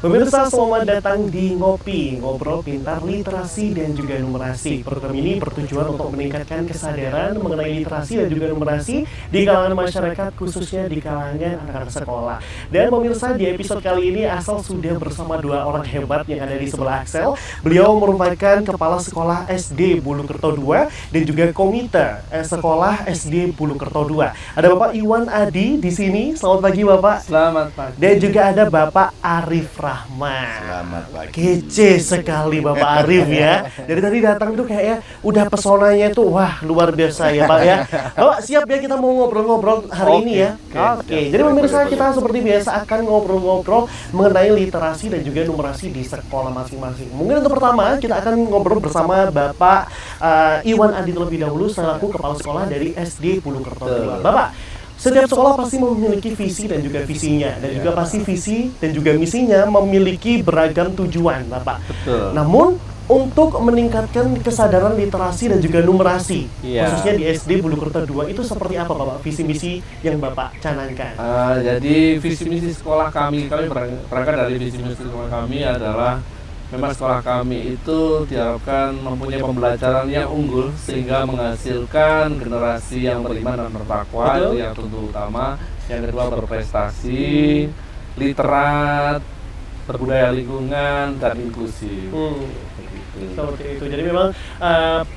Pemirsa, selamat datang di Ngopi, Ngobrol Pintar Literasi dan juga Numerasi. Program ini bertujuan untuk meningkatkan kesadaran mengenai literasi dan juga numerasi di kalangan masyarakat, khususnya di kalangan anak-anak sekolah. Dan pemirsa, di episode kali ini Axel sudah bersama dua orang hebat yang ada di sebelah Axel. Beliau merupakan Kepala Sekolah SD Bulukerto II dan juga Komite Sekolah SD Bulukerto II. Ada Bapak Iwan Adi di sini. Selamat pagi Bapak. Selamat pagi. Dan juga ada Bapak Arif Rahman. Selamat pagi. Kece sekali Bapak Arif ya. Dari tadi datang tuh kayaknya udah pesonanya tuh wah luar biasa ya Pak ya. Bapak siap ya kita mau ngobrol-ngobrol hari ini ya. Oke. Jadi pemirsa, kita seperti biasa akan ngobrol-ngobrol mengenai literasi dan juga numerasi di sekolah masing-masing. Mungkin untuk pertama kita akan ngobrol bersama Bapak Iwan Adi terlebih dahulu selaku Kepala Sekolah dari SD Bulukerto II. Bapak, setiap sekolah pasti memiliki visi dan juga visinya, dan juga pasti visi dan juga misinya memiliki beragam tujuan, Bapak. Betul. Namun untuk meningkatkan kesadaran literasi dan juga numerasi, khususnya di SD Bulukerto II, itu seperti apa, Bapak? Visi misi yang Bapak canangkan? Jadi visi misi sekolah kami berangkat dari visi misi sekolah kami adalah memang sekolah kami itu diharapkan mempunyai pembelajaran yang unggul sehingga menghasilkan generasi yang beriman dan bertakwa. Itu yang tentu utama. Yang kedua berprestasi, literat, berbudaya lingkungan, dan inklusif. Seperti itu. Jadi memang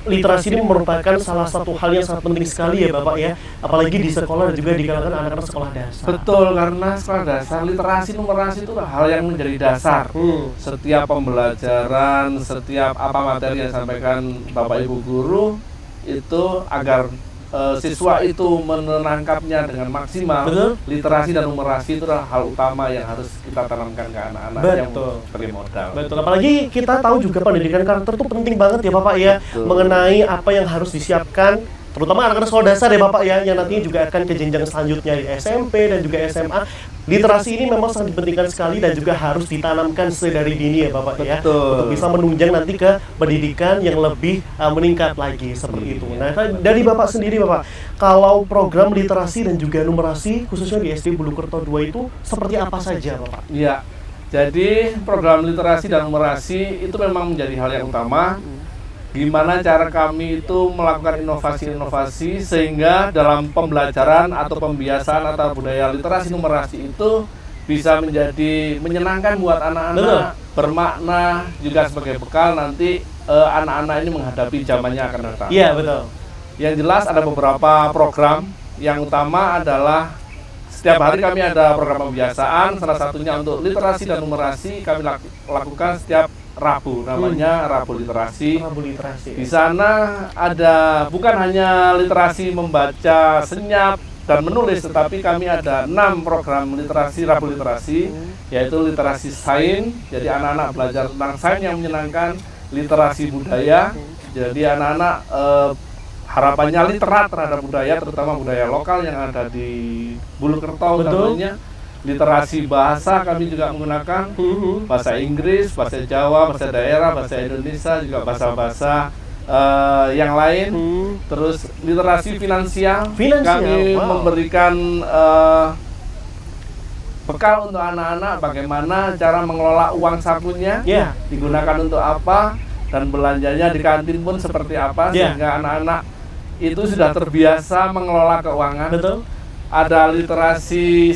literasi ini merupakan salah satu hal yang sangat penting sekali ya Bapak ya. Apalagi di sekolah dan juga di kalangan anak-anak sekolah dasar. Betul, karena sekolah dasar literasi numerasi itu hal yang menjadi dasar. Setiap pembelajaran, setiap apa materi yang disampaikan Bapak Ibu guru itu agar siswa itu menangkapnya dengan maksimal. Betul. Literasi dan numerasi itu adalah hal utama yang harus kita tanamkan ke anak-anak yang sebagai modal. Betul. Apalagi kita tahu juga pendidikan karakter itu penting banget ya Bapak ya. Betul. Mengenai apa yang harus disiapkan, terutama anak-anak sekolah dasar ya Bapak ya, yang nantinya juga akan ke jenjang selanjutnya di SMP dan juga SMA. Literasi ini memang sangat dipentingkan sekali dan juga harus ditanamkan sedari dini ya Bapak ya. Betul. Untuk bisa menunjang nanti ke pendidikan yang lebih meningkat lagi seperti itu. Nah, dari Bapak sendiri Bapak, kalau program literasi dan juga numerasi khususnya di SD Bulukerto II itu seperti apa saja Bapak? Iya. Jadi program literasi dan numerasi itu memang menjadi hal yang utama. Gimana cara kami itu melakukan inovasi-inovasi sehingga dalam pembelajaran atau pembiasaan atau budaya literasi numerasi itu bisa menjadi menyenangkan buat anak-anak, bermakna juga sebagai bekal nanti anak-anak ini menghadapi zamannya akan datang. Iya, betul. Yang jelas ada beberapa program. Yang utama adalah setiap hari kami ada program pembiasaan, salah satunya untuk literasi dan numerasi kami lakukan setiap Rabu, namanya Rabu Literasi. Rabu Literasi. Di sana ada bukan hanya literasi membaca senyap dan menulis, tetapi kami ada 6 program literasi Rabu Literasi, yaitu literasi sains, jadi anak-anak belajar tentang sains yang menyenangkan, literasi budaya, jadi anak-anak harapannya literat terhadap budaya, terutama budaya lokal yang ada di Bulukerto tentunya. Literasi bahasa kami juga menggunakan bahasa Inggris, bahasa Jawa, bahasa daerah, bahasa Indonesia, juga bahasa-bahasa yang lain. Terus literasi finansial. Kami memberikan bekal untuk anak-anak bagaimana cara mengelola uang sakunya, digunakan untuk apa, dan belanjanya di kantin pun seperti apa, sehingga anak-anak itu sudah terbiasa mengelola keuangan. Betul. Ada literasi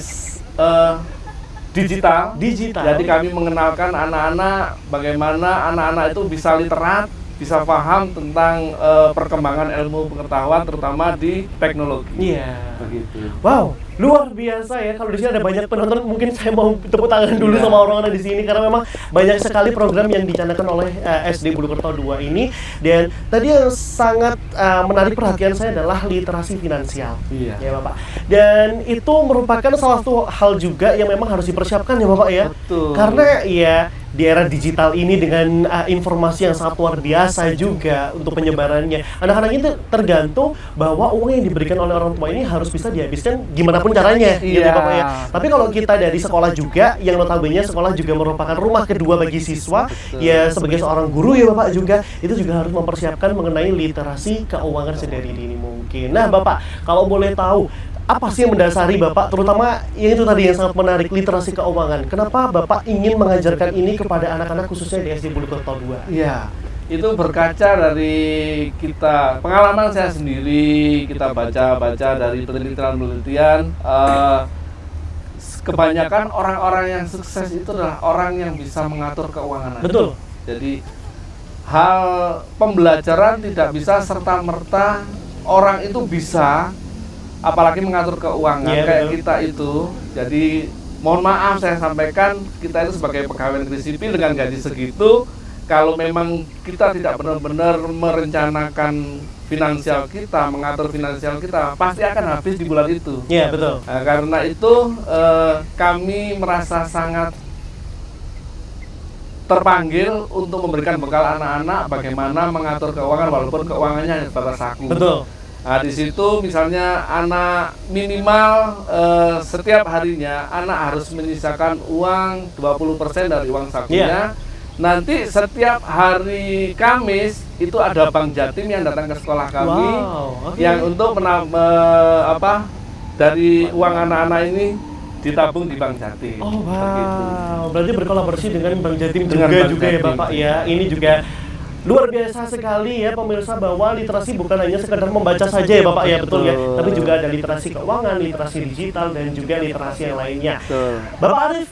digital. Jadi kami mengenalkan anak-anak bagaimana anak-anak itu bisa literat, bisa paham tentang perkembangan ilmu pengetahuan terutama di teknologi. Iya. Begitu. Wow, luar biasa ya. Kalau di sini ada banyak penonton, mungkin saya mau tepuk tangan dulu sama orang-orang di sini karena memang banyak sekali program yang dicanangkan oleh SD Bulukerto II ini. Dan tadi yang sangat menarik perhatian saya adalah literasi finansial. Iya. Ya Bapak. Dan itu merupakan salah satu hal juga yang memang harus dipersiapkan ya Bapak ya. Betul. Karena ya di era digital ini dengan informasi yang sangat luar biasa juga untuk penyebarannya. Anak-anak ini tergantung bahwa uang yang diberikan oleh orang tua ini harus bisa dihabiskan gimana pun caranya, gitu ya Bapak ya. Tapi kalau kita dari sekolah juga, yang notabene sekolah juga merupakan rumah kedua bagi siswa, ya sebagai seorang guru ya Bapak juga, itu juga harus mempersiapkan mengenai literasi keuangan sedari dini mungkin. Nah Bapak, kalau boleh tahu, apa sih yang mendasari Bapak, terutama yang itu tadi yang sangat menarik, literasi keuangan. Kenapa Bapak ingin mengajarkan ini kepada anak-anak khususnya di SD Bulukerto 2? Iya, itu berkaca dari kita, pengalaman saya sendiri, kita baca-baca dari penelitian-penelitian, kebanyakan orang-orang yang sukses itu adalah orang yang bisa mengatur keuangan. Betul. Jadi hal pembelajaran tidak bisa serta-merta orang itu bisa, apalagi mengatur keuangan kayak betul. kita itu. Jadi mohon maaf saya sampaikan, kita itu sebagai pegawai negeri sipil dengan gaji segitu, kalau memang kita tidak benar-benar merencanakan finansial kita, mengatur finansial kita, pasti akan habis di bulan itu. Iya, betul. Nah, karena itu kami merasa sangat terpanggil untuk memberikan bekal anak-anak bagaimana mengatur keuangan walaupun keuangannya hanya sebatas saku. Betul. Nah, di situ misalnya anak minimal setiap harinya anak harus menyisakan uang 20% dari uang sakunya. Nanti setiap hari Kamis itu ada Bank Jatim yang datang ke sekolah kami, yang untuk dari uang anak-anak ini ditabung di Bank Jatim. Oh wow, begitu. Berarti berkolaborasi dengan Bank Jatim Dengan juga Bank juga ya Jatim. Bapak ya. Ini juga luar biasa sekali ya pemirsa, bahwa literasi bukan hanya sekedar membaca saja ya Bapak ya, betul ya. Tapi juga ada literasi keuangan, literasi digital, dan juga literasi yang lainnya. Betul. Bapak Arif,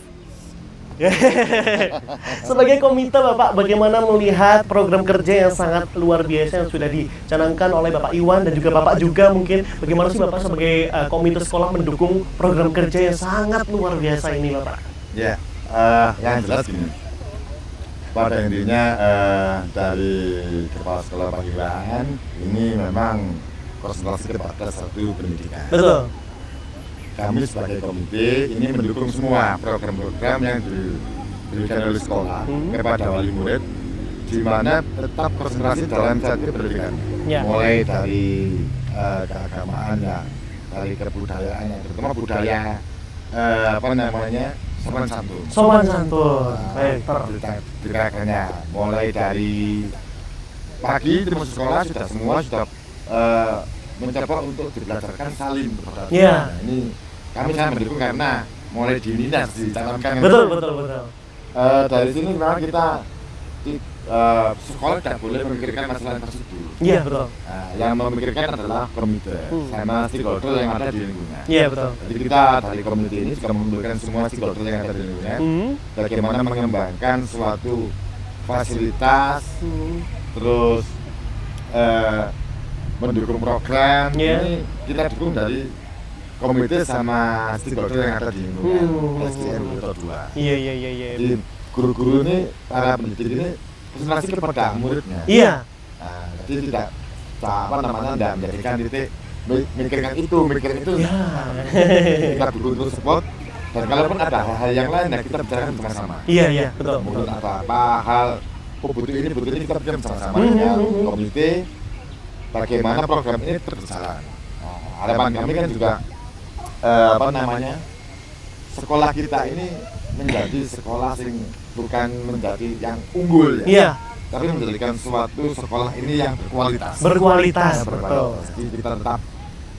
sebagai komite Bapak, bagaimana melihat program kerja yang sangat luar biasa yang sudah dicanangkan oleh Bapak Iwan dan juga Bapak juga mungkin, bagaimana sih Bapak sebagai komite sekolah mendukung program kerja yang sangat luar biasa ini Bapak? Ya, yang jelas gini, pada intinya dari kepala sekolah Pak Iwan ini memang konsentrasi kepada satu pendidikan. Betul. Kami sebagai komite ini mendukung semua program-program yang diberikan oleh sekolah kepada wali murid, di mana tetap konsentrasi dalam satu pendidikan, mulai dari keagamaannya, dari kebudayaannya, terutama budaya sopan santun. Sopan santun, baik. Gerakannya mulai dari pagi di sekolah semua sudah mencoba untuk dibelajarkan salim kepada Iya. Nah, ini kami sangat mendukung karena mulai dini harus ditanamkan. Betul. Dari sini memang kita sekolah tidak boleh memikirkan masalah infrastruktur. Iya, betul. Nah, yang memikirkan adalah komite sama stakeholder yang ada di lingkungan. Iya, betul. Jadi kita dari komite ini juga mengumpulkan semua stakeholder yang ada di lingkungan, bagaimana mengembangkan suatu fasilitas, terus mendukung program. Ini kita dukung dari komite sama stakeholder yang ada di lingkungan SDN Bulukerto 2. Iya. Jadi guru-guru ini, para pendidik ini konsentrasi kepada muridnya. Iya. Nah, jadi tidak tidak menjadikan titik mikirkan itu. Ya. Kita dukung terus support, dan kalaupun ada hal-hal yang lain ya kita bicarakan bersama-sama. Iya, betul. Mungkin apa hal butuh ini kita bicarakan bersama-sama dengan komite, bagaimana program ini berjalan. Harapan kami kan juga sekolah kita ini menjadi sekolah sing bukan menjadi yang unggul ya. Iya. Tapi menjadikan suatu sekolah ini yang berkualitas. Betul. Jadi kita tetap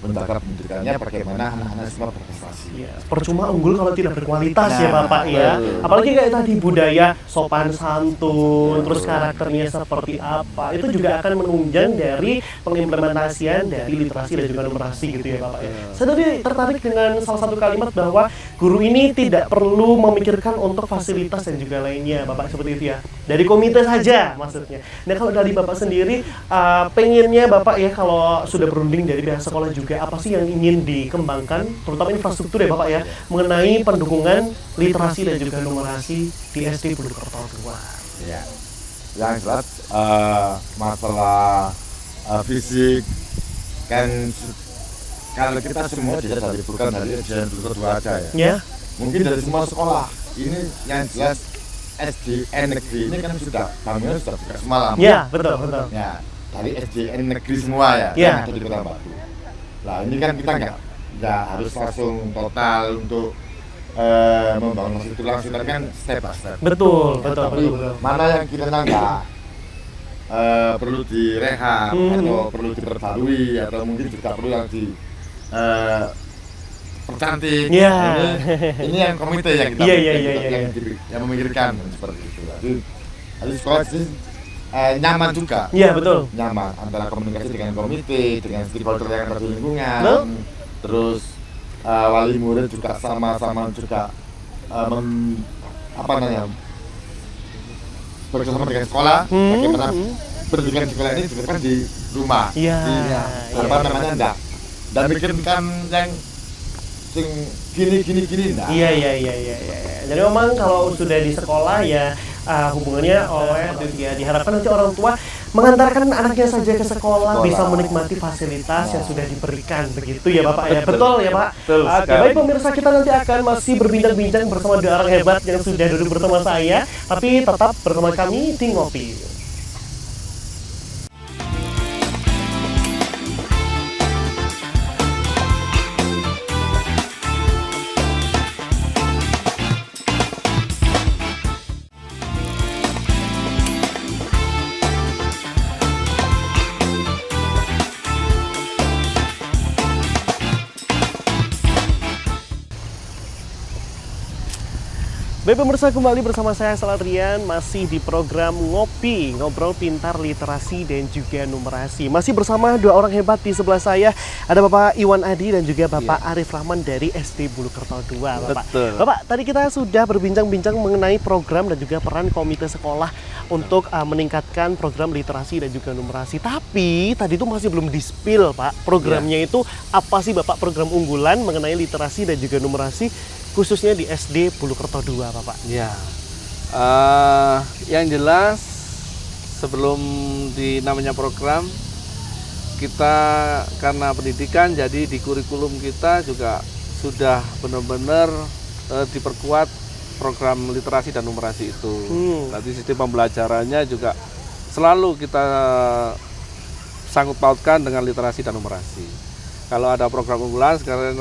menjaga pendidikannya, bagaimana anak-anak semua berprestasi. Ya, percuma unggul kalau tidak berkualitas ya Bapak ya. Apalagi kayak tadi budaya sopan santun, terus karakternya seperti apa, itu juga akan menunjang dari pengimplementasian dari literasi dan juga numerasi gitu ya Bapak ya. Saya tadi tertarik dengan salah satu kalimat bahwa guru ini tidak perlu memikirkan untuk fasilitas dan juga lainnya Bapak, seperti itu ya. Dari komite saja maksudnya. Nah kalau dari Bapak sendiri, pengennya Bapak ya kalau sudah berunding dari pihak sekolah juga, apa sih yang ingin dikembangkan, terutama infrastruktur ya Bapak ya, mengenai pendukungan literasi dan juga numerasi di SD Bulukerto 2. Ya, yang jelas masalah fisik kan kalau kita semua bukan dari SDN Bulukerto 2 aja ya. Mungkin dari semua sekolah ini yang jelas SDN negeri ini kan sudah bangunnya sudah buka semalam. Ya, betul. Ya, dari SDN negeri semua ya, yang ada di Kota Batu. Nah ini kan kita nggak harus langsung total untuk membangun infrastruktur langsung, tapi kan step by step. Betul. Mana yang kita nggak perlu direhab atau perlu diperbarui atau mungkin juga perlu yang cantik. Iya. Ini yang komite yang kita Iya. yang memikirkan seperti itu. Jadi sekolah sih nyaman juga. Iya, betul. Nyaman antara komunikasi dengan komite, dengan stakeholder yang ada di lingkungan. Betul. Terus wali murid juga sama-sama juga bekerjasama dengan sekolah. Bagaimana pendidikan sekolah ini juga kan di rumah. Iya. Enggak. Dan bikinkan yang sing gini enggak. Iya. Jadi memang kalau sudah di sekolah ya hubungannya diharapkan nanti orang tua mengantarkan anaknya saja ke sekolah bisa menikmati fasilitas yang sudah diberikan begitu ya Bapak ya. Betul ya Pak. Oke, baik pemirsa, kita nanti akan masih berbincang-bincang bersama dua orang hebat yang sudah duduk bersama saya, tapi tetap bersama kami di Ngopi. Baik pemirsa, kembali bersama saya Saladrian, masih di program Ngopi, Ngobrol Pintar Literasi dan juga Numerasi. Masih bersama dua orang hebat di sebelah saya, ada Bapak Iwan Adi dan juga Bapak Arif Rahman dari SD Bulukerto 2, Bapak. Betul. Bapak, tadi kita sudah berbincang-bincang mengenai program dan juga peran komite sekolah untuk meningkatkan program literasi dan juga numerasi. Tapi tadi itu masih belum di-spill, Pak. Programnya itu apa sih Bapak, program unggulan mengenai literasi dan juga numerasi khususnya di SD Bulukerto 2, Bapak? Ya, yang jelas sebelum namanya program, kita karena pendidikan, jadi di kurikulum kita juga sudah benar-benar diperkuat program literasi dan numerasi itu. Nanti sistem pembelajarannya juga selalu kita sangkut pautkan dengan literasi dan numerasi. Kalau ada program unggulan sekarang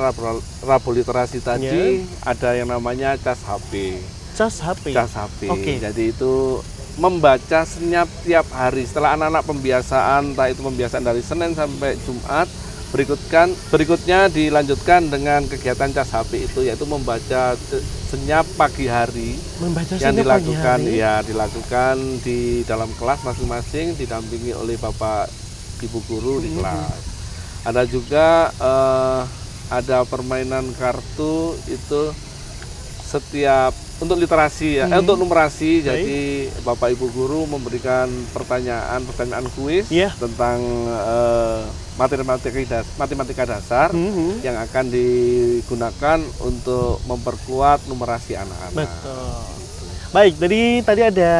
Rabu Literasi tadi ada yang namanya cas HP. Cas HP. Cas HP. Oke. Jadi itu membaca senyap tiap hari setelah anak-anak pembiasaan, entah itu pembiasaan dari Senin sampai Jumat. Berikutnya dilanjutkan dengan kegiatan cas HP itu, yaitu membaca senyap pagi hari. Membaca yang senyap dilakukan pagi hari. Ya dilakukan di dalam kelas masing-masing, didampingi oleh Bapak Ibu guru di kelas. Ada juga ada permainan kartu itu setiap untuk literasi ya, untuk numerasi. Jadi Bapak Ibu guru memberikan pertanyaan kuis tentang matematika dasar yang akan digunakan untuk memperkuat numerasi anak-anak. Betul. Baik, jadi tadi ada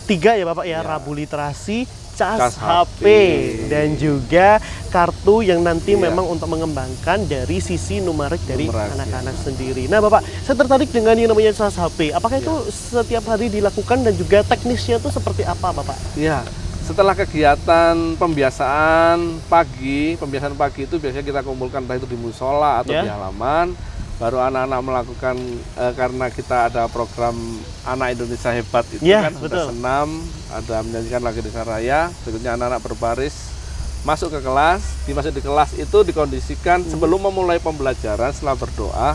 3 ya Bapak ya, Rabu Literasi, cas HP dan juga kartu yang nanti memang untuk mengembangkan dari sisi numerik dari anak-anak sendiri. Nah Bapak, saya tertarik dengan yang namanya cas HP. Apakah itu setiap hari dilakukan dan juga teknisnya itu seperti apa Bapak? Iya, setelah kegiatan pembiasaan pagi itu biasanya kita kumpulkan entah itu di musola atau di halaman. Baru anak-anak melakukan karena kita ada program Anak Indonesia Hebat itu kan sudah senam, ada menyanyikan lagu Desa Raya. Berikutnya anak-anak berbaris masuk ke kelas. Dimasuk di kelas itu dikondisikan sebelum memulai pembelajaran, setelah berdoa,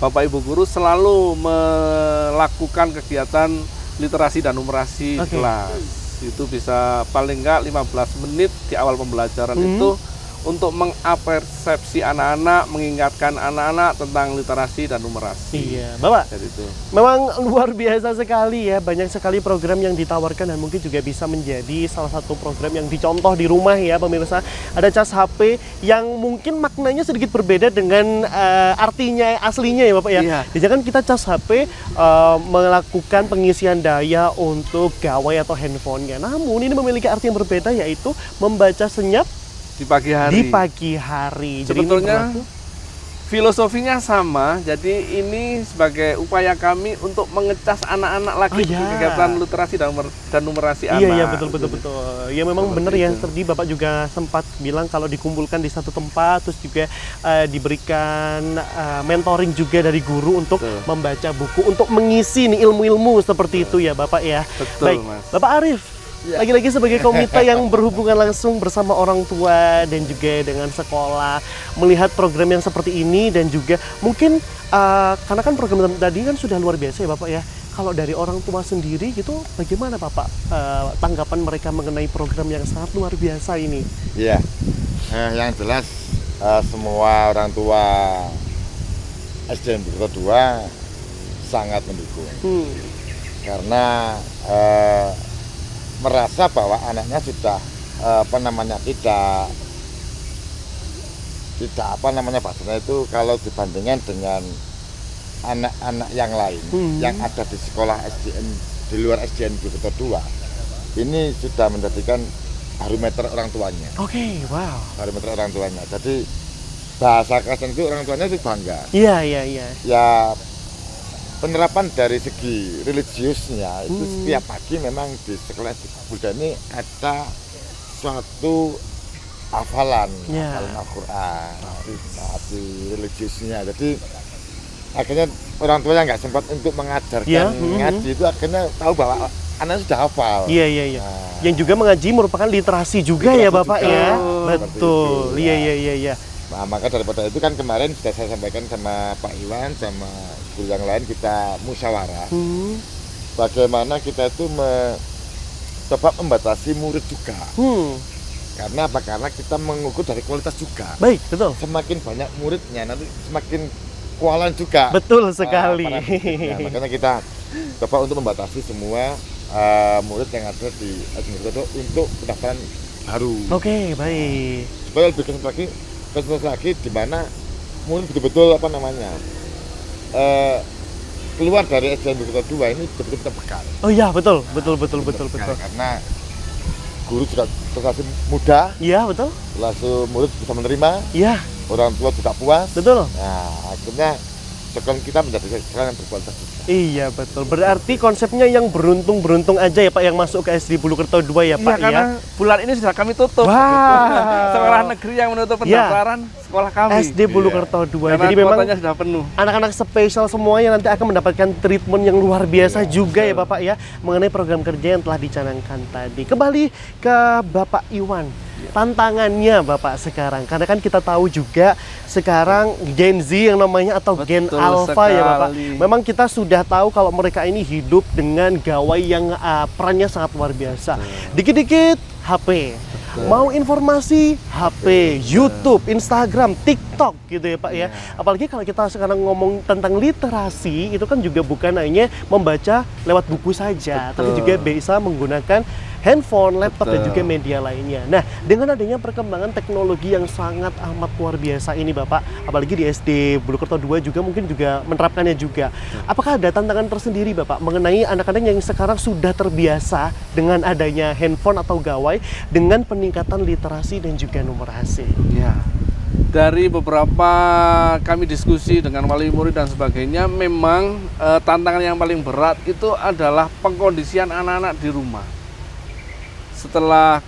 Bapak Ibu guru selalu melakukan kegiatan literasi dan numerasi di kelas. Itu bisa paling enggak 15 menit di awal pembelajaran itu untuk mengapersepsi anak-anak, mengingatkan anak-anak tentang literasi dan numerasi. Iya, Bapak. Jadi itu. Memang luar biasa sekali ya, banyak sekali program yang ditawarkan dan mungkin juga bisa menjadi salah satu program yang dicontoh di rumah ya pemirsa. Ada cas HP yang mungkin maknanya sedikit berbeda dengan artinya aslinya ya Bapak ya. Iya. Jangan kita cas HP melakukan pengisian daya untuk gawai atau handphonenya. Namun ini memiliki arti yang berbeda, yaitu membaca senyap di pagi hari. Sebetulnya jadi filosofinya sama. Jadi ini sebagai upaya kami untuk mengecas anak-anak lagi kegiatan literasi dan numerasi anak. Iya betul. Ya memang benar ya, tadi Bapak juga sempat bilang kalau dikumpulkan di satu tempat, terus juga diberikan mentoring juga dari guru untuk membaca buku untuk mengisi nih ilmu-ilmu seperti itu ya Bapak ya. Betul, baik, Mas. Bapak Arif. Lagi-lagi sebagai komite yang berhubungan langsung bersama orang tua dan juga dengan sekolah, melihat program yang seperti ini dan juga mungkin karena kan program tadi kan sudah luar biasa ya Bapak ya. Kalau dari orang tua sendiri gitu, bagaimana Bapak tanggapan mereka mengenai program yang sangat luar biasa ini? Iya, yang jelas semua orang tua SDN Bulukerto 2 sangat mendukung. Karena merasa bahwa anaknya sudah tidak bahasanya itu kalau dibandingkan dengan anak-anak yang lain yang ada di sekolah SDN di luar SDN Bulukerto 2 ini sudah menjadikan barometer orang tuanya. Oke, wow. Barometer orang tuanya. Jadi bahasa kasar itu orang tuanya itu bangga. Iya. Ya penerapan dari segi religiusnya itu setiap pagi memang di sekolah Buddha ini ada suatu hafalan Al-Quran di religiusnya. Jadi akhirnya orang tua yang nggak sempat untuk mengajarkan ngaji itu akhirnya tahu bahwa anaknya sudah hafal. Iya. Nah, yang juga mengaji merupakan literasi juga ya Bapak juga. Ya. Betul. Iya. Nah, maka daripada itu kan kemarin sudah saya sampaikan sama Pak Iwan sama guru yang lain kita musyawarah. Bagaimana kita itu coba membatasi murid juga. Karena apa? Karena kita mengukur dari kualitas juga. Baik, betul. Semakin banyak muridnya nanti semakin kualan juga. Betul sekali. Makanya kita coba untuk membatasi semua murid yang ada di SDN Bulukerto untuk pendaftaran baru. Oke, baik. Supaya lebih kesentrasi lagi di mana murid betul-betul keluar dari SDN Bulukerto 2 ini betul-betul terbekal. Oh iya, betul. Karena guru juga terasa mudah. Iya, betul. Langsung murid bisa menerima. Iya. Orang tua juga puas. Betul. Nah, akhirnya sekolah kita menjadi sekolah yang berkualitas juga. Iya, betul. Berarti konsepnya yang beruntung aja ya Pak yang masuk ke SD Bulukerto 2 ya Pak karena bulan ini sudah kami tutup. Sekolah negeri yang menutup pendaftaran sekolah kami. SD Bulukerto 2. Karena jadi memang sudah penuh. Anak-anak spesial semuanya nanti akan mendapatkan treatment yang luar biasa juga ya Bapak ya mengenai program kerja yang telah dicanangkan tadi. Kembali ke Bapak Iwan. Tantangannya Bapak sekarang, karena kan kita tahu juga sekarang Gen Z yang namanya atau Gen Alpha ya Bapak. Memang kita sudah tahu kalau mereka ini hidup dengan gawai yang perannya sangat luar biasa. Dikit-dikit HP, mau informasi HP, YouTube, Instagram, TikTok gitu ya Pak ya. Apalagi kalau kita sekarang ngomong tentang literasi, itu kan juga bukan hanya membaca lewat buku saja, tapi juga bisa menggunakan handphone, laptop, dan juga media lainnya. Nah, dengan adanya perkembangan teknologi yang sangat amat luar biasa ini Bapak, apalagi di SD Bulukerto 2 juga mungkin juga menerapkannya juga. Apakah ada tantangan tersendiri Bapak mengenai anak-anak yang sekarang sudah terbiasa dengan adanya handphone atau gawai dengan peningkatan literasi dan juga numerasi? Ya. Dari beberapa kami diskusi dengan wali murid dan sebagainya, memang tantangan yang paling berat itu adalah pengkondisian anak-anak di rumah. Setelah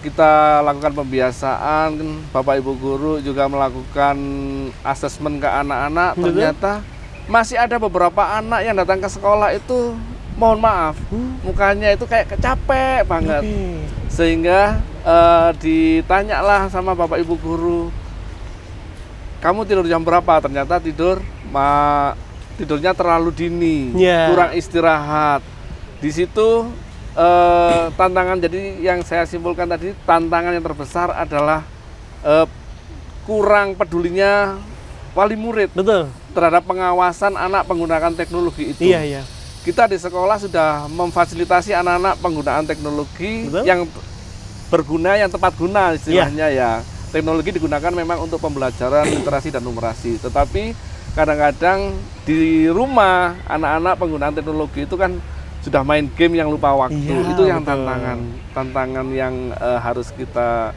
kita lakukan pembiasaan, Bapak Ibu guru juga melakukan asesmen ke anak-anak, ternyata masih ada beberapa anak yang datang ke sekolah itu, mohon maaf, mukanya itu kayak capek banget. Sehingga ditanyalah sama Bapak Ibu guru, kamu tidur jam berapa? Ternyata tidurnya terlalu dini, kurang istirahat. Di situ tantangan, jadi yang saya simpulkan tadi, tantangan yang terbesar adalah kurang pedulinya wali murid terhadap pengawasan anak penggunaan teknologi itu. Iya. Kita di sekolah sudah memfasilitasi anak-anak penggunaan teknologi yang berguna, yang tepat guna istilahnya ya. Teknologi digunakan memang untuk pembelajaran literasi dan numerasi, tetapi kadang-kadang di rumah anak-anak penggunaan teknologi itu kan sudah main game yang lupa waktu. Itu yang tantangan yang harus kita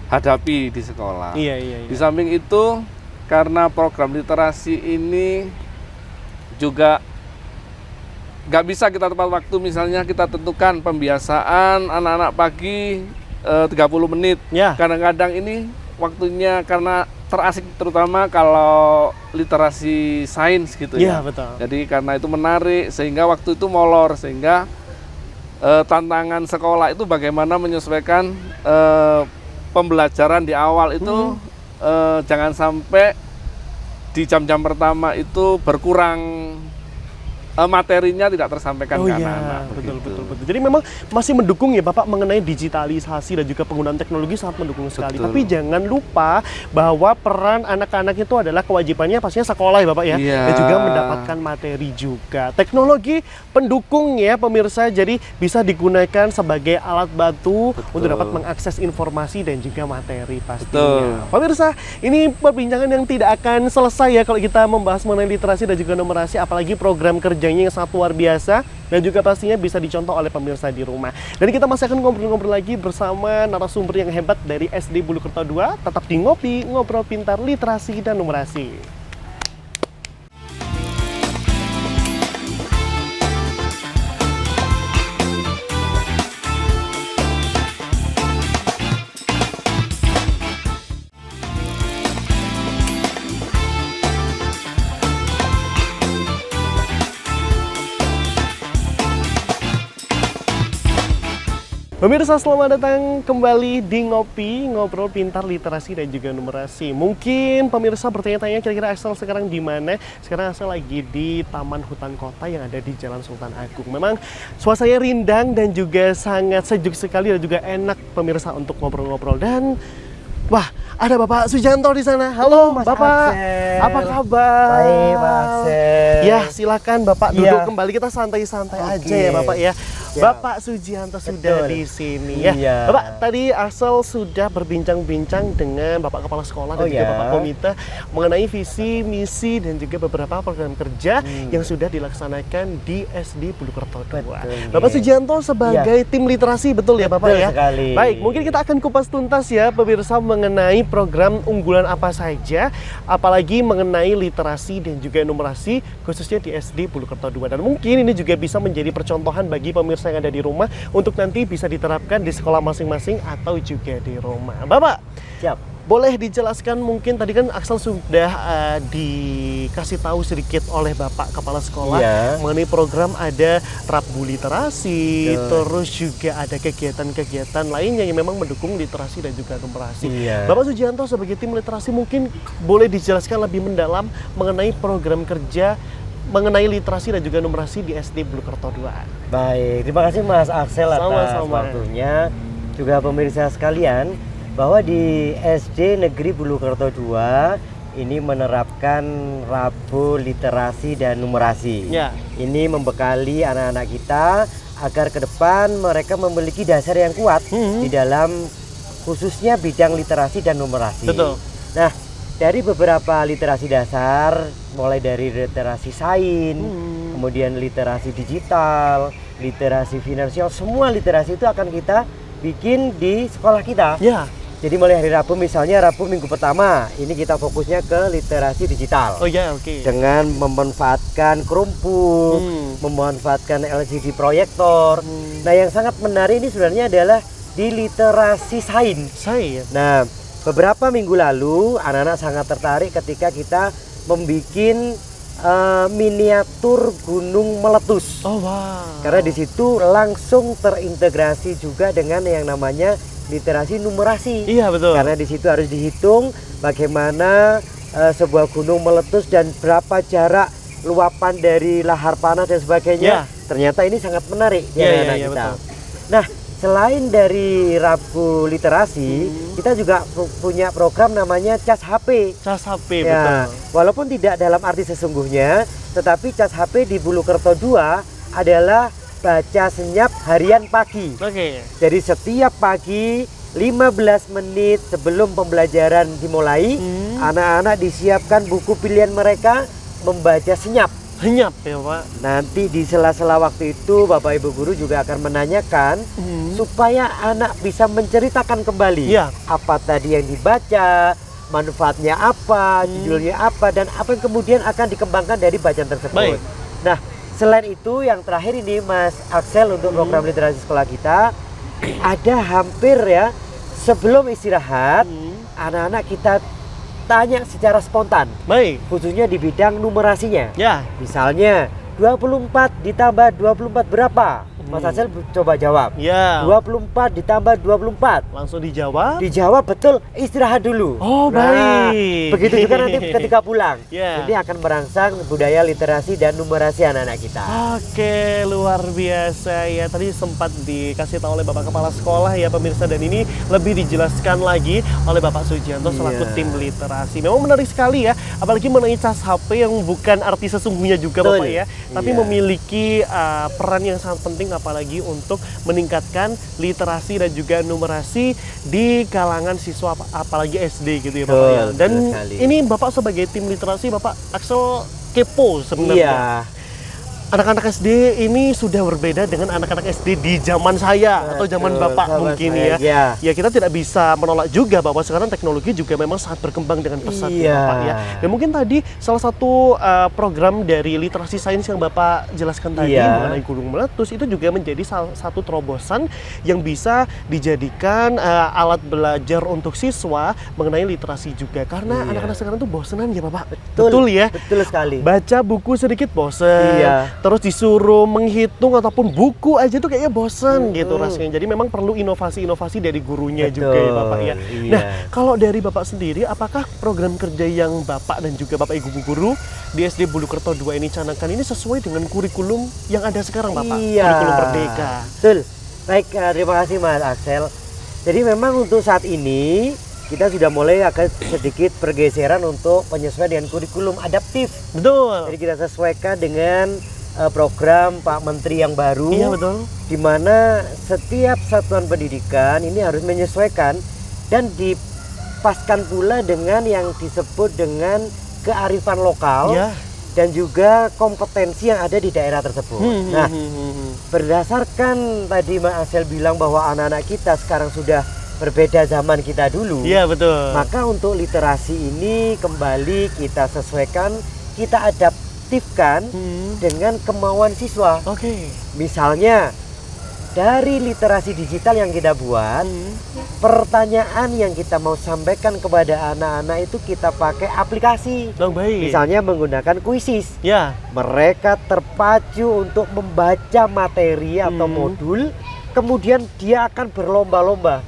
hadapi di sekolah. Di samping itu, karena program literasi ini juga nggak bisa kita tepat waktu, misalnya kita tentukan pembiasaan anak-anak pagi 30 menit. Kadang-kadang ini waktunya karena terasik, terutama kalau literasi sains gitu ya. Betul. Jadi karena itu menarik sehingga waktu itu molor, sehingga tantangan sekolah itu bagaimana menyesuaikan pembelajaran di awal itu jangan sampai di jam-jam pertama itu berkurang materinya tidak tersampaikan ke anak-anak. Betul. Jadi memang masih mendukung ya Bapak mengenai digitalisasi dan juga penggunaan teknologi sangat mendukung sekali. Tapi jangan lupa bahwa peran anak-anak itu adalah kewajibannya pastinya sekolah ya Bapak ya. Dan juga mendapatkan materi juga. Teknologi pendukung ya pemirsa, jadi bisa digunakan sebagai alat bantu untuk dapat mengakses informasi dan juga materi pastinya. Pemirsa, ini perbincangan yang tidak akan selesai ya kalau kita membahas mengenai literasi dan juga numerasi, apalagi program kerja yang sangat luar biasa dan juga pastinya bisa dicontoh oleh pemirsa di rumah. Dan kita masih akan ngobrol-ngobrol lagi bersama narasumber yang hebat dari SD Bulukerto 2. Tetap di Ngopi, Ngobrol Pintar Literasi dan Numerasi. Pemirsa, selamat datang kembali di Ngopi, Ngobrol Pintar Literasi dan juga Numerasi. Mungkin pemirsa bertanya-tanya kira-kira Axel sekarang di mana? Sekarang Axel lagi di Taman Hutan Kota yang ada di Jalan Sultan Agung. Memang suasananya rindang dan juga sangat sejuk sekali dan juga enak pemirsa untuk ngobrol-ngobrol. Dan wah, ada Bapak Sujanto di sana. Halo, Mas Bapak. Axel. Apa kabar? Baik, Pak Axel. Ya, silakan Bapak duduk kembali. Kita santai-santai aja ya, Bapak ya. Bapak Sujianto sudah di sini ya. Iya. Bapak, tadi Axel sudah berbincang-bincang dengan Bapak Kepala Sekolah dan juga Bapak Komite mengenai visi, misi dan juga beberapa program kerja yang sudah dilaksanakan di SD Bulukerto 2. Bapak Sujianto sebagai tim literasi, betul ya Bapak ya? Sekali. Baik, mungkin kita akan kupas tuntas ya pemirsa mengenai program unggulan apa saja, apalagi mengenai literasi dan juga numerasi khususnya di SD Bulukerto 2. Dan mungkin ini juga bisa menjadi percontohan bagi pemirsa yang ada di rumah untuk nanti bisa diterapkan di sekolah masing-masing atau juga di rumah. Bapak, siap. Boleh dijelaskan mungkin tadi kan Axel sudah dikasih tahu sedikit oleh Bapak Kepala Sekolah mengenai program ada Rabu Literasi, terus juga ada kegiatan-kegiatan lainnya yang memang mendukung literasi dan juga numerasi. Bapak Sujianto sebagai tim literasi mungkin boleh dijelaskan lebih mendalam mengenai program kerja mengenai literasi dan juga numerasi di SD Bulukerto 2. Baik, terima kasih Mas Axel atas waktunya. Juga pemirsa sekalian, bahwa di SD Negeri Bulukerto 2 ini menerapkan Rabu Literasi dan Numerasi. Ini membekali anak-anak kita agar ke depan mereka memiliki dasar yang kuat di dalam khususnya bidang literasi dan numerasi. Nah, dari beberapa literasi dasar, mulai dari literasi sains, kemudian literasi digital, literasi finansial, semua literasi itu akan kita bikin di sekolah kita. Jadi mulai hari Rabu, misalnya Rabu minggu pertama, ini kita fokusnya ke literasi digital. Dengan memanfaatkan Chromebook, memanfaatkan LCD proyektor. Nah, yang sangat menarik ini sebenarnya adalah di literasi sains. Nah, beberapa minggu lalu anak-anak sangat tertarik ketika kita membuat miniatur gunung meletus. Karena di situ langsung terintegrasi juga dengan yang namanya literasi numerasi. Karena di situ harus dihitung bagaimana sebuah gunung meletus dan berapa jarak luapan dari lahar panas dan sebagainya. Ternyata ini sangat menarik di anak-anak kita. Nah, selain dari Rabu Literasi, kita juga punya program namanya Cas HP. Betul. Walaupun tidak dalam arti sesungguhnya, tetapi Cas HP di Bulukerto 2 adalah baca senyap harian pagi. Jadi setiap pagi 15 menit sebelum pembelajaran dimulai, anak-anak disiapkan buku pilihan mereka membaca senyap. Ya Pak. Nanti di sela-sela waktu itu Bapak Ibu Guru juga akan menanyakan supaya anak bisa menceritakan kembali apa tadi yang dibaca, manfaatnya apa, judulnya apa, dan apa yang kemudian akan dikembangkan dari bacaan tersebut. Nah, selain itu yang terakhir ini Mas Axel untuk program literasi sekolah kita ada hampir ya sebelum istirahat anak-anak kita tanya secara spontan. Khususnya di bidang numerasinya. Misalnya 24 ditambah 24 berapa? Mas Axel coba jawab. Ya. 24 ditambah 24. Langsung dijawab. Dijawab betul, istirahat dulu. Oh, baik. Begitu juga nanti ketika pulang. Ya. Ini akan merangsang budaya literasi dan numerasi anak-anak kita. Oke, luar biasa ya. Tadi sempat dikasih tahu oleh Bapak Kepala Sekolah ya pemirsa, dan ini lebih dijelaskan lagi oleh Bapak Sujianto selaku tim literasi. Memang menarik sekali ya, apalagi mengenai cas HP yang bukan arti sesungguhnya juga Bapak ya, tapi memiliki peran yang sangat penting apalagi untuk meningkatkan literasi dan juga numerasi di kalangan siswa apalagi SD gitu ya Bapak ya. Dan ini Bapak sebagai tim literasi, Bapak Axel kepo sebenarnya. Anak-anak SD ini sudah berbeda dengan anak-anak SD di zaman saya atau zaman Bapak mungkin ya. Ya kita tidak bisa menolak juga bahwa sekarang teknologi juga memang sangat berkembang dengan pesat ya Bapak ya. Dan mungkin tadi salah satu program dari literasi sains yang Bapak jelaskan tadi mengenai gunung meletus itu juga menjadi salah satu terobosan yang bisa dijadikan alat belajar untuk siswa mengenai literasi juga. Karena anak-anak sekarang tuh bosenan ya Bapak. Betul ya? Betul sekali. Baca buku sedikit bosen. Terus disuruh menghitung ataupun buku aja tuh kayaknya bosan gitu rasanya. Jadi memang perlu inovasi-inovasi dari gurunya juga ya Bapak ya. Nah, kalau dari Bapak sendiri, apakah program kerja yang Bapak dan juga Bapak Ibu guru di SD Bulukerto 2 ini canangkan ini sesuai dengan kurikulum yang ada sekarang Bapak? Kurikulum Merdeka. Betul. Baik, terima kasih Mas Axel. Jadi memang untuk saat ini kita sudah mulai akan sedikit pergeseran untuk penyesuaian dengan kurikulum adaptif. Betul. Jadi kita sesuaikan dengan program Pak Menteri yang baru. Iya betul. Di mana setiap satuan pendidikan ini harus menyesuaikan dan dipaskan pula dengan yang disebut dengan kearifan lokal dan juga kompetensi yang ada di daerah tersebut. Nah, berdasarkan tadi Mas Axel bilang bahwa anak-anak kita sekarang sudah berbeda zaman kita dulu. Iya betul. Maka untuk literasi ini kembali kita sesuaikan, kita adaptifkan dengan kemauan siswa. Misalnya dari literasi digital yang kita buat, pertanyaan yang kita mau sampaikan kepada anak-anak itu kita pakai aplikasi. Misalnya menggunakan Quizzes. Mereka terpacu untuk membaca materi atau modul. Kemudian dia akan berlomba-lomba,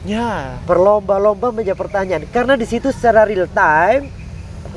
berlomba-lomba menjawab pertanyaan. Karena di situ secara real time,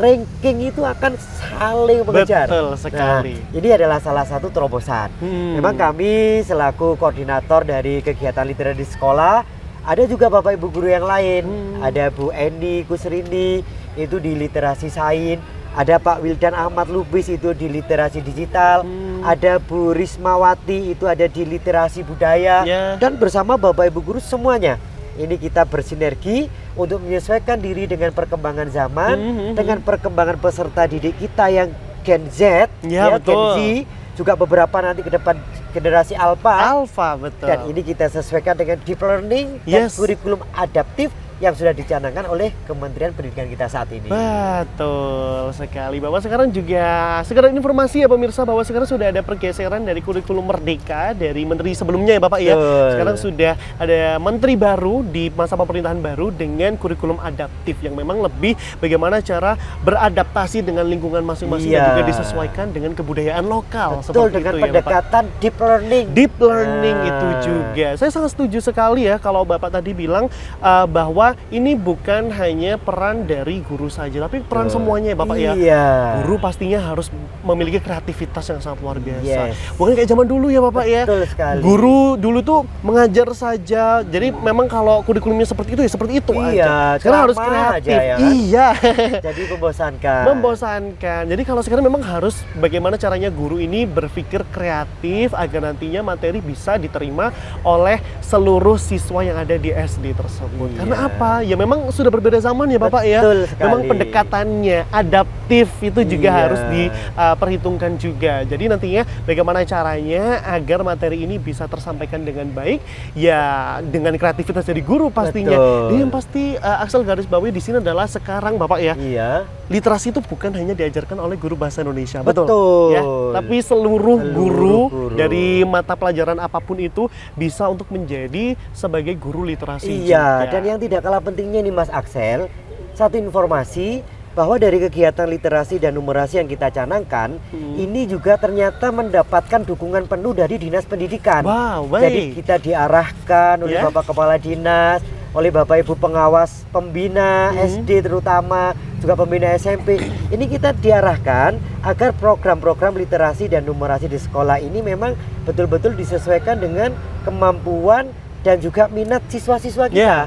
ranking itu akan saling mengejar. Betul sekali. Nah, ini adalah salah satu terobosan. Memang kami selaku koordinator dari kegiatan literasi di sekolah, ada juga Bapak Ibu guru yang lain. Ada Bu Eni Kusrini itu di literasi sains. Ada Pak Wildan Ahmad Lubis itu di literasi digital, ada Bu Rismawati itu ada di literasi budaya, dan bersama Bapak Ibu guru semuanya. Ini kita bersinergi untuk menyesuaikan diri dengan perkembangan zaman, dengan perkembangan peserta didik kita yang Gen Z, Gen Z, juga beberapa nanti ke depan generasi Alpha, betul. Dan ini kita sesuaikan dengan deep learning dan kurikulum adaptif yang sudah dicanangkan oleh Kementerian Pendidikan kita saat ini. Betul sekali. Bahwa sekarang juga sekarang informasi ya pemirsa bahwa sekarang sudah ada pergeseran dari kurikulum Merdeka dari menteri sebelumnya ya Bapak ya. Sekarang sudah ada menteri baru di masa pemerintahan baru dengan kurikulum adaptif yang memang lebih bagaimana cara beradaptasi dengan lingkungan masing-masing dan juga disesuaikan dengan kebudayaan lokal. Betul, dengan pendekatan ya, deep learning. Deep learning itu juga. Saya sangat setuju sekali ya kalau Bapak tadi bilang bahwa ini bukan hanya peran dari guru saja, tapi peran semuanya ya Bapak ya. Guru pastinya harus memiliki kreativitas yang sangat luar biasa. Bukan kayak zaman dulu ya Bapak ya. Betul sekali. Guru dulu tuh mengajar saja. Jadi memang kalau kurikulumnya seperti itu ya seperti itu aja. Sekarang harus kreatif. Jadi membosankan. Membosankan. Jadi kalau sekarang memang harus bagaimana caranya guru ini berpikir kreatif agar nantinya materi bisa diterima oleh seluruh siswa yang ada di SD tersebut. Karena apa? Ya memang sudah berbeda zaman ya Bapak ya. Memang pendekatannya adaptif itu juga harus diperhitungkan juga. Jadi nantinya bagaimana caranya agar materi ini bisa tersampaikan dengan baik ya dengan kreativitas dari guru pastinya. Jadi yang pasti Axel garis bawahi di sini adalah sekarang Bapak ya. Literasi itu bukan hanya diajarkan oleh guru bahasa Indonesia. Betul. Ya, tapi seluruh guru dari mata pelajaran apapun itu bisa untuk menjadi sebagai guru literasi juga. Dan yang tidak kalah pentingnya nih Mas Axel, satu informasi bahwa dari kegiatan literasi dan numerasi yang kita canangkan, ini juga ternyata mendapatkan dukungan penuh dari Dinas Pendidikan. Wow, Jadi baik. kita diarahkan oleh Ya. Bapak Kepala Dinas, oleh Bapak Ibu pengawas pembina SD terutama, juga pembina SMP. Ini kita diarahkan agar program-program literasi dan numerasi di sekolah ini memang betul-betul disesuaikan dengan kemampuan dan juga minat siswa-siswa kita. Ya.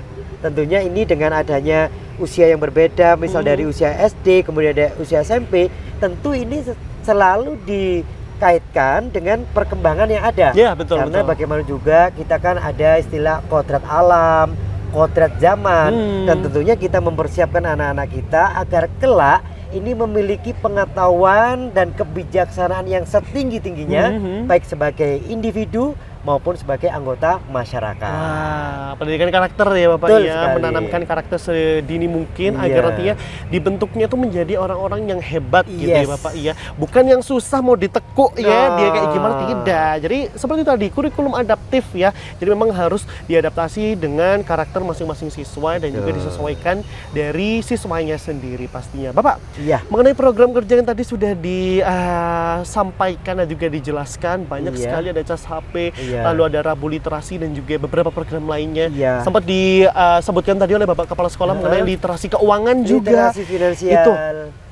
Tentunya ini dengan adanya usia yang berbeda, misal dari usia SD, kemudian ada usia SMP, tentu ini selalu dikaitkan dengan perkembangan yang ada. Ya, betul, Karena betul. bagaimana juga kita kan ada istilah kodrat alam, kodrat zaman, dan tentunya kita mempersiapkan anak-anak kita agar kelak ini memiliki pengetahuan dan kebijaksanaan yang setinggi-tingginya, baik sebagai individu maupun sebagai anggota masyarakat. Wah, pendidikan karakter ya Bapak Betul ya, sekali. menanamkan karakter sedini mungkin Iya. agar nantinya dibentuknya tuh menjadi orang-orang yang hebat gitu ya Yes. Bapak ya. Bukan yang susah mau ditekuk ya, Nah. dia kayak gimana tidak. Jadi seperti tadi kurikulum adaptif ya. Jadi memang harus diadaptasi dengan karakter masing-masing siswa dan juga Betul. disesuaikan dari siswanya sendiri pastinya. Bapak, Iya. mengenai program kerja yang tadi sudah disampaikan dan juga dijelaskan, banyak Iya. sekali ada cas HP, Iya. lalu ada Rabu Literasi dan juga beberapa program lainnya. Iya. Sempat disebutkan tadi oleh Bapak Kepala Sekolah mengenai literasi keuangan juga. Literasi finansial. Itu.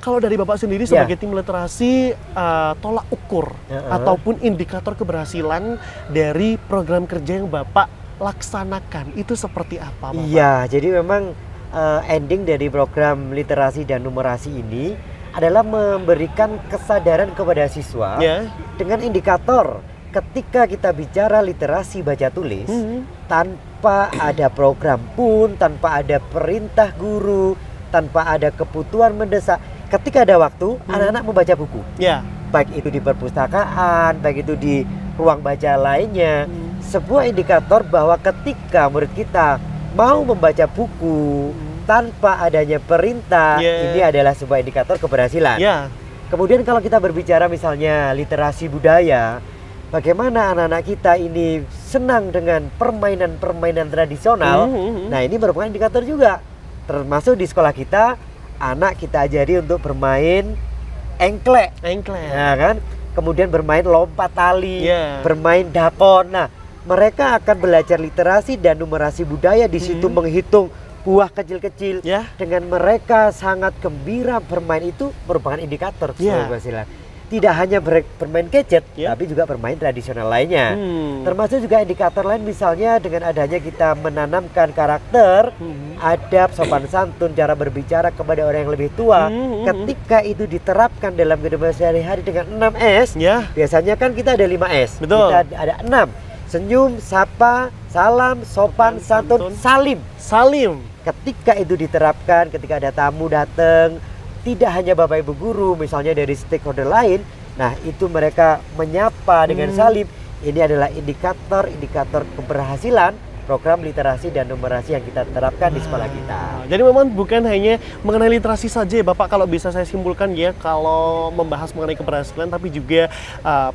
Kalau dari Bapak sendiri Iya. sebagai tim literasi, tolak ukur ataupun indikator keberhasilan dari program kerja yang Bapak laksanakan itu seperti apa Bapak? Iya, jadi memang ending dari program literasi dan numerasi ini adalah memberikan kesadaran kepada siswa Ya. dengan indikator ketika kita bicara literasi baca tulis, tanpa ada program pun, tanpa ada perintah guru, tanpa ada kebutuhan mendesak, ketika ada waktu, anak-anak membaca buku. Ya. Baik itu di perpustakaan, baik itu di ruang baca lainnya. Sebuah indikator bahwa ketika murid kita mau membaca buku tanpa adanya perintah, ini adalah sebuah indikator keberhasilan. Ya. Kemudian kalau kita berbicara misalnya literasi budaya, bagaimana anak-anak kita ini senang dengan permainan-permainan tradisional. Nah, ini merupakan indikator juga. Termasuk di sekolah kita, anak kita ajari untuk bermain engklek. Ya kan? Kemudian bermain lompat tali, bermain dakon. Nah, mereka akan belajar literasi dan numerasi budaya di situ, menghitung buah kecil-kecil. Dengan mereka sangat gembira bermain, itu merupakan indikator keberhasilan. Tidak hanya bermain gadget, tapi juga bermain tradisional lainnya. Termasuk juga indikator lain, misalnya dengan adanya kita menanamkan karakter, adab, sopan santun, cara berbicara kepada orang yang lebih tua. Ketika itu diterapkan dalam kehidupan sehari-hari dengan 6S, biasanya kan kita ada 5S. Betul. Kita ada 6. Senyum, sapa, salam, sopan, santun, salim. Salim. Ketika itu diterapkan, ketika ada tamu datang, tidak hanya Bapak Ibu guru, misalnya dari stakeholder lain, nah itu mereka menyapa dengan salim. Ini adalah indikator keberhasilan program literasi dan numerasi yang kita terapkan di sekolah kita. Jadi memang bukan hanya mengenai literasi saja ya Bapak, kalau bisa saya simpulkan ya, kalau membahas mengenai keberhasilan, tapi juga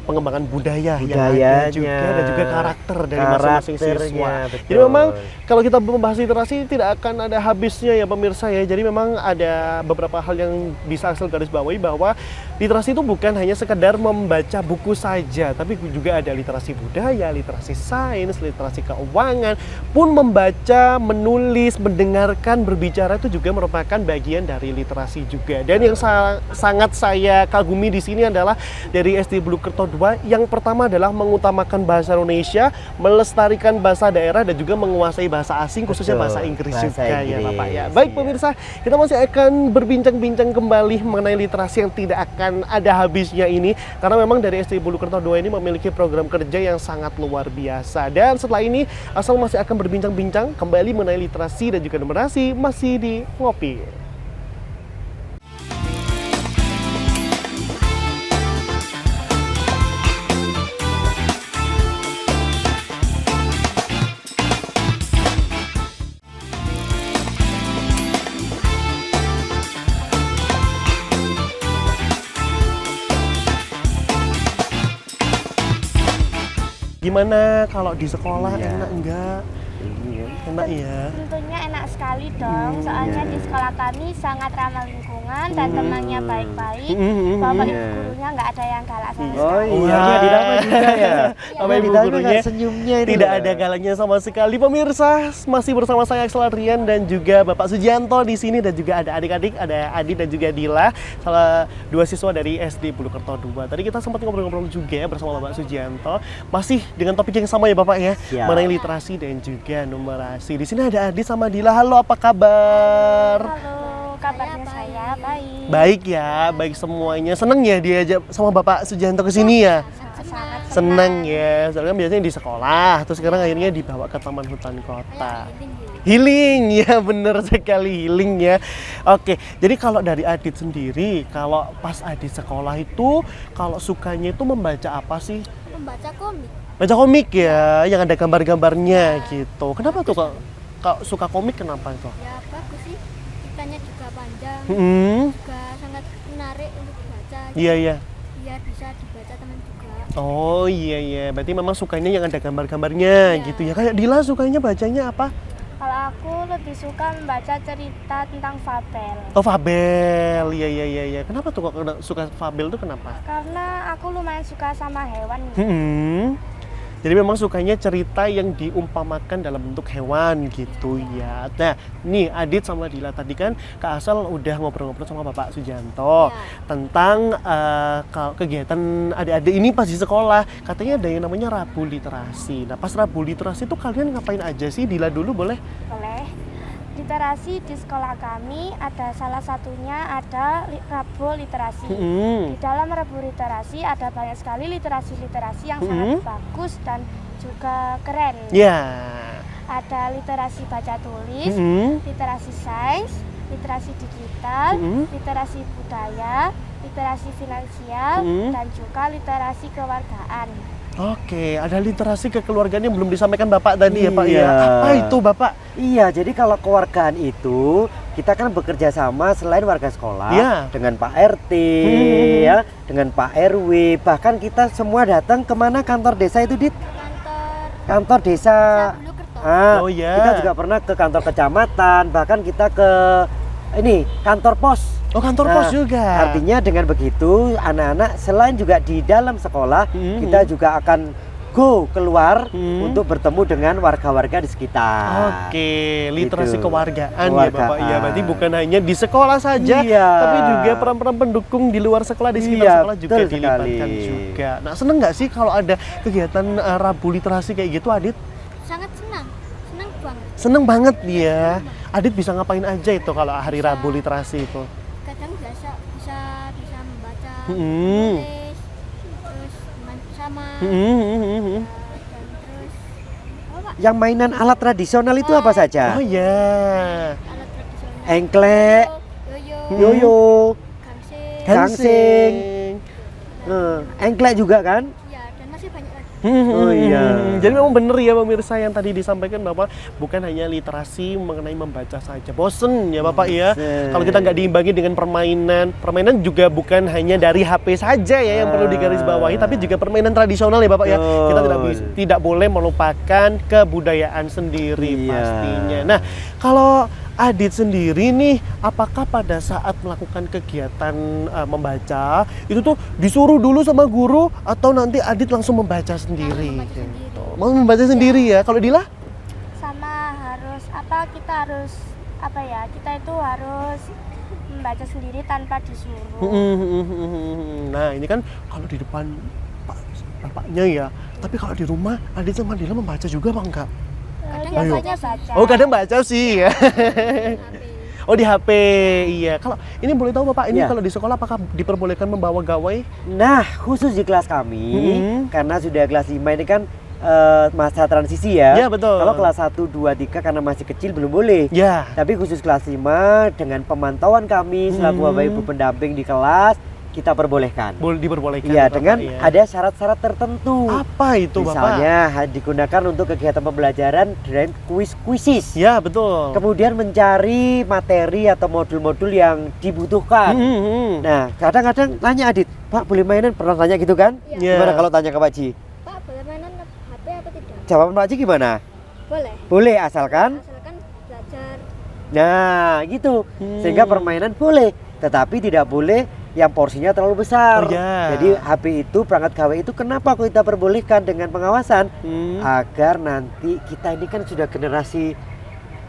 pengembangan budaya yang ada juga, dan juga karakter dari masing-masing siswa. Betul. Jadi memang kalau kita membahas literasi tidak akan ada habisnya ya pemirsa ya. Jadi memang ada beberapa hal yang bisa Axel garis bawahi, bahwa literasi itu bukan hanya sekedar membaca buku saja, tapi juga ada literasi budaya, literasi sains, literasi keuangan, pun membaca, menulis, mendengarkan, berbicara itu juga merupakan bagian dari literasi juga. Dan yang sangat saya kagumi di sini adalah dari SD Bulukerto 2, yang pertama adalah mengutamakan bahasa Indonesia, melestarikan bahasa daerah, dan juga menguasai bahasa asing, khususnya bahasa Inggris juga ya Bapak ya. Baik pemirsa, kita masih akan berbincang-bincang kembali mengenai literasi yang tidak akan ada habisnya ini, karena memang dari SD Bulukerto 2 ini memiliki program kerja yang sangat luar biasa. Dan setelah ini Axel masih akan berbincang-bincang kembali mengenai literasi dan juga numerasi, masih di Ngopi. Gimana kalau di sekolah enak enggak? Enak ya. Tentunya enak sekali dong, soalnya di sekolah kami sangat ramah lingkungan dan temannya baik-baik. Bapak ibu gurunya nggak ada yang galak sama Oh sekali. iya, ini Adit apa juga ya? Bapak ibu Adit gurunya kan senyumnya itu. tidak ada galaknya sama sekali. Pemirsa, masih bersama saya Axel Adrian dan juga Bapak Sujianto di sini, dan juga ada adik-adik, ada Adit dan juga Dila, salah dua siswa dari SD Bulukerto 2. Tadi kita sempat ngobrol-ngobrol juga ya bersama Bapak Sujianto, masih dengan topik yang sama ya Bapak ya, Siap. mengenai literasi dan juga numerasi. Di sini ada Adit sama Dila. Halo, apa kabar? Halo, kabarnya saya baik. Baik ya, baik semuanya. Seneng ya diajak sama Bapak Sujianto ke sini ya? Sangat Seneng ya, soalnya kan biasanya di sekolah, terus sekarang akhirnya dibawa ke Taman Hutan Kota. Healing, ya bener sekali, healing ya. Oke, jadi kalau dari Adit sendiri, kalau pas Adit sekolah itu, kalau sukanya itu membaca apa sih? Membaca komik. Baca komik ya, yang ada gambar-gambarnya gitu. Kenapa tuh kalau suka komik, kenapa itu? Ya bagus sih, ceritanya juga panjang, juga sangat menarik untuk dibaca. Iya, iya. Biar bisa dibaca teman juga. Oh iya, iya, berarti memang sukanya yang ada gambar-gambarnya gitu ya. Kayak Dila sukanya bacanya apa? Kalau aku lebih suka membaca cerita tentang fabel. Oh, fabel, iya, iya, iya, iya. Kenapa tuh kok suka fabel tuh kenapa? Karena aku lumayan suka sama hewan. Jadi memang sukanya cerita yang diumpamakan dalam bentuk hewan gitu ya. Nah, nih Adit sama Dila tadi kan Kak Asal udah ngobrol-ngobrol sama Bapak Sujianto tentang kegiatan adik-adik ini pas di sekolah. Katanya ada yang namanya Rabu Literasi. Nah, pas Rabu Literasi itu kalian ngapain aja sih? Dila dulu boleh? Boleh. Literasi di sekolah kami ada salah satunya ada Rabu Literasi. Di dalam Rabu Literasi ada banyak sekali literasi-literasi yang sangat bagus dan juga keren. Ya. Ada literasi baca tulis, literasi sains, literasi digital, literasi budaya, literasi finansial, dan juga literasi kewargaan. Oke, ada literasi kekeluargaan yang belum disampaikan Bapak tadi ya Pak ya. Iya. Apa itu Bapak? Iya, jadi kalau kewargaan itu kita kan bekerja sama selain warga sekolah dengan Pak RT ya, dengan Pak RW, bahkan kita semua datang kemana kantor desa itu Dit? Kantor desa. Oh iya. Kita juga pernah ke kantor kecamatan, bahkan kita ke ini kantor pos. Oh, kantor pos juga. Artinya dengan begitu anak-anak selain juga di dalam sekolah, kita juga akan go keluar untuk bertemu dengan warga-warga di sekitar. Oke, literasi Gitu. kewargaan ya Bapak ya. Berarti bukan hanya di sekolah saja, Iya. tapi juga peran-peran pendukung di luar sekolah, di sekitar Iya, sekolah juga betul dilibatkan sekali. juga. Nah, seneng nggak sih kalau ada kegiatan Rabu Literasi kayak gitu, Adit? Sangat senang banget. Seneng banget dia. Adit bisa ngapain aja itu kalau hari Rabu Literasi itu? Kadang bisa membaca, Hmm. nulis, terus main bersama, Hmm. dan terus apa Pak? Yang mainan alat tradisional itu apa saja? Oh ya. Alat tradisional. Engklek, Yoyo, yoyo, gangsing, Gangsing. Engklek juga kan? ya dan masih banyak lagi. Oh iya. Jadi memang bener ya pemirsa yang tadi disampaikan bahwa bukan hanya literasi mengenai membaca saja. Bosen ya Bapak ya. Bosen. Kalau kita nggak diimbangi dengan permainan. Permainan juga bukan hanya dari HP saja ya yang perlu digarisbawahi, tapi juga permainan tradisional ya Bapak ya. Kita tidak boleh melupakan kebudayaan sendiri pastinya. Nah, kalau Adit sendiri nih, apakah pada saat melakukan kegiatan membaca itu tuh disuruh dulu sama guru atau nanti Adit langsung membaca sendiri? Membaca sendiri. Gitu. Mau membaca sendiri ya? Kalau Dila? Sama harus kita itu harus membaca sendiri tanpa disuruh. Nah, ini kan kalau di depan bapaknya ya. Tapi kalau di rumah Adit sama Dila membaca juga apa enggak? Biasanya baca. Oh, kadang baca sih ya. Oh, di HP. Iya. Kalau ini boleh tahu Bapak, ini kalau di sekolah apakah diperbolehkan membawa gawai? Nah, khusus di kelas kami, karena sudah kelas 5 ini kan masa transisi ya. Iya, betul. Kalau kelas 1, 2, 3 karena masih kecil belum boleh. Ya. Tapi khusus kelas 5 dengan pemantauan kami selaku Bapak Ibu pendamping di kelas, kita perbolehkan. Diperbolehkan. Iya, Bapak, dengan ya. ada syarat-syarat tertentu. Apa itu Bapak? Misalnya digunakan untuk kegiatan pembelajaran dan kuis-kuisis. Ya, betul. Kemudian mencari materi atau modul-modul yang dibutuhkan. Nah, kadang-kadang tanya Adit, Pak boleh mainan? Pernah tanya gitu kan? Iya. Gimana kalau tanya ke Pak Ji? Pak, boleh mainan HP apa tidak? Jawaban Pak Ji gimana? Boleh. Boleh asalkan. Asalkan belajar. Nah, gitu. Sehingga permainan boleh, tetapi tidak boleh yang porsinya terlalu besar. Oh, ya. Jadi HP itu, perangkat KW itu kenapa kita perbolehkan dengan pengawasan? Agar nanti kita ini kan sudah generasi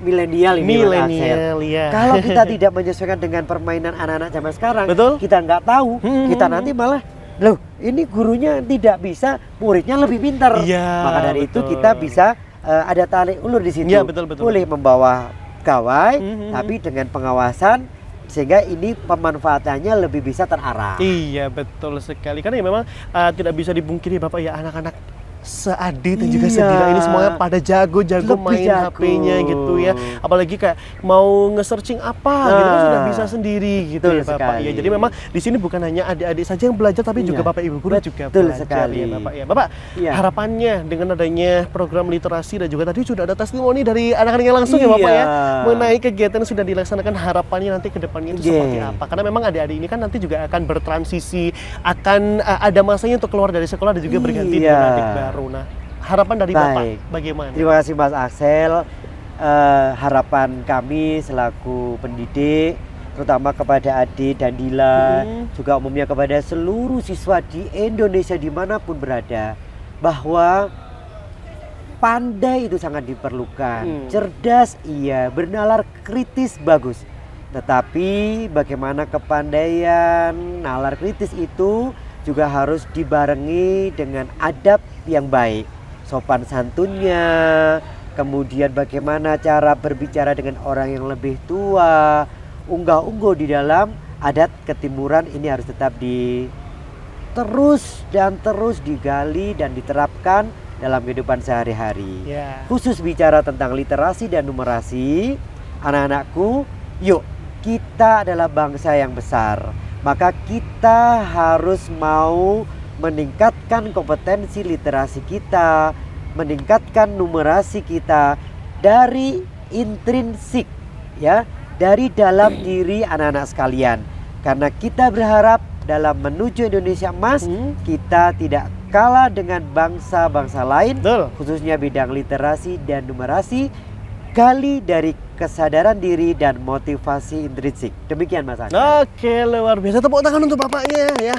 milenial ini, Mas Axel. Milenial, ya. Kalau kita tidak menyesuaikan dengan permainan anak-anak zaman sekarang, Betul. kita nggak tahu, kita nanti malah loh ini gurunya tidak bisa, muridnya lebih pintar. Iya, Maka dari itu betul. kita bisa ada tarik ulur di situ. Iya, betul, betul. Boleh membawa gawai, tapi dengan pengawasan sehingga ini pemanfaatannya lebih bisa terarah. Iya, betul sekali. Karena ya memang tidak bisa dipungkiri Bapak ya, anak-anak seadi dan juga Iya. sedila ini semuanya pada jago-jago Lebih main jago. HP-nya gitu ya. Apalagi kayak mau nge-searching apa gitu kan Nah. sudah bisa sendiri gitu Betul ya Bapak sekali. ya. Jadi memang di sini bukan hanya adik-adik saja yang belajar tapi juga Iya. Bapak Ibu guru juga Betul belajar sekali. ya Bapak ya. Bapak, Iya. harapannya dengan adanya program literasi dan juga tadi sudah ada testimoni dari anak-anaknya langsung ya Bapak ya Iya. mengenai kegiatan yang sudah dilaksanakan, harapannya nanti ke depannya itu seperti Iya. apa. Karena memang adik-adik ini kan nanti juga akan bertransisi, akan ada masanya untuk keluar dari sekolah dan juga berganti Iya. dengan adik baru. Nah, harapan dari Bapak Baik. bagaimana? Terima kasih Mas Axel. Harapan kami selaku pendidik, terutama kepada Ade dan Dila, juga umumnya kepada seluruh siswa di Indonesia dimanapun berada, bahwa pandai itu sangat diperlukan, cerdas iya, bernalar kritis bagus. Tetapi bagaimana kepandaian nalar kritis itu juga harus dibarengi dengan adab yang baik, sopan santunnya, kemudian bagaimana cara berbicara dengan orang yang lebih tua, unggah-ungguh di dalam adat ketimuran ini harus tetap terus digali dan diterapkan dalam kehidupan sehari-hari. Ya. Khusus bicara tentang literasi dan numerasi, anak-anakku, yuk kita adalah bangsa yang besar. Maka kita harus mau meningkatkan kompetensi literasi kita, meningkatkan numerasi kita dari intrinsik ya, dari dalam diri anak-anak sekalian. Karena kita berharap dalam menuju Indonesia Emas kita tidak kalah dengan bangsa-bangsa lain, Betul. khususnya bidang literasi dan numerasi. Gali dari kesadaran diri dan motivasi intrinsik. Demikian Mas Axel. Oke, luar biasa. Tepuk tangan untuk Bapaknya ya.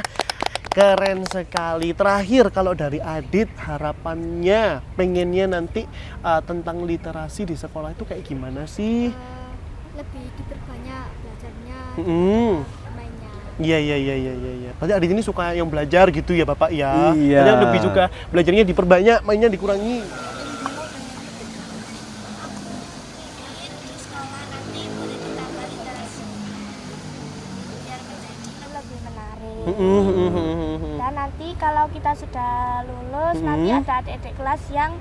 Keren sekali. Terakhir kalau dari Adit, harapannya pengennya nanti tentang literasi di sekolah itu kayak gimana sih? Lebih diperbanyak belajarnya, mainnya. Iya. Berarti Adit ini suka yang belajar gitu ya Bapak ya? Iya. Jadi lebih suka belajarnya diperbanyak, mainnya dikurangi. Di sekolah nanti boleh ditambah literasi biar menjadi lebih menarik. Dan nanti kalau kita sudah lulus, nanti ada adik-adik kelas yang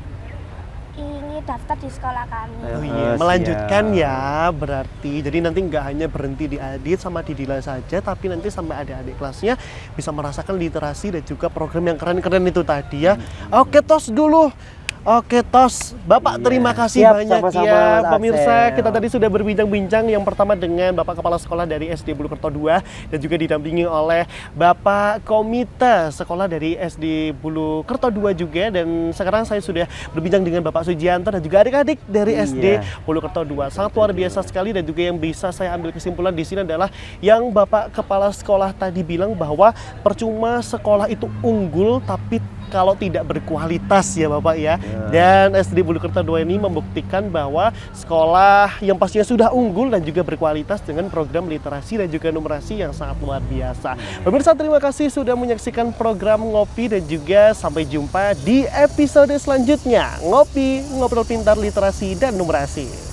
ingin daftar di sekolah kami. Oh iya, melanjutkan ya berarti. Jadi nanti nggak hanya berhenti di Adit sama di Dila saja, tapi nanti sampai adik-adik kelasnya bisa merasakan literasi dan juga program yang keren-keren itu tadi ya. Oke, tos dulu. Oke, tos. Bapak Iya. terima kasih Siap, banyak sama-sama, ya. Mas Pemirsa, Axel. kita tadi sudah berbincang-bincang yang pertama dengan Bapak Kepala Sekolah dari SD Bulukerto 2 dan juga didampingi oleh Bapak Komite Sekolah dari SD Bulukerto 2 juga, dan sekarang saya sudah berbincang dengan Bapak Sujianto dan juga adik-adik dari Iya. SD Bulukerto 2. Sangat luar biasa sekali, dan juga yang bisa saya ambil kesimpulan di sini adalah yang Bapak Kepala Sekolah tadi bilang bahwa percuma sekolah itu unggul tapi kalau tidak berkualitas ya Bapak ya. Dan SD Bulukerto 2 ini membuktikan bahwa sekolah yang pastinya sudah unggul dan juga berkualitas dengan program literasi dan juga numerasi yang sangat luar biasa. Pemirsa, terima kasih sudah menyaksikan program Ngopi dan juga sampai jumpa di episode selanjutnya. Ngopi, ngobrol pintar literasi dan numerasi.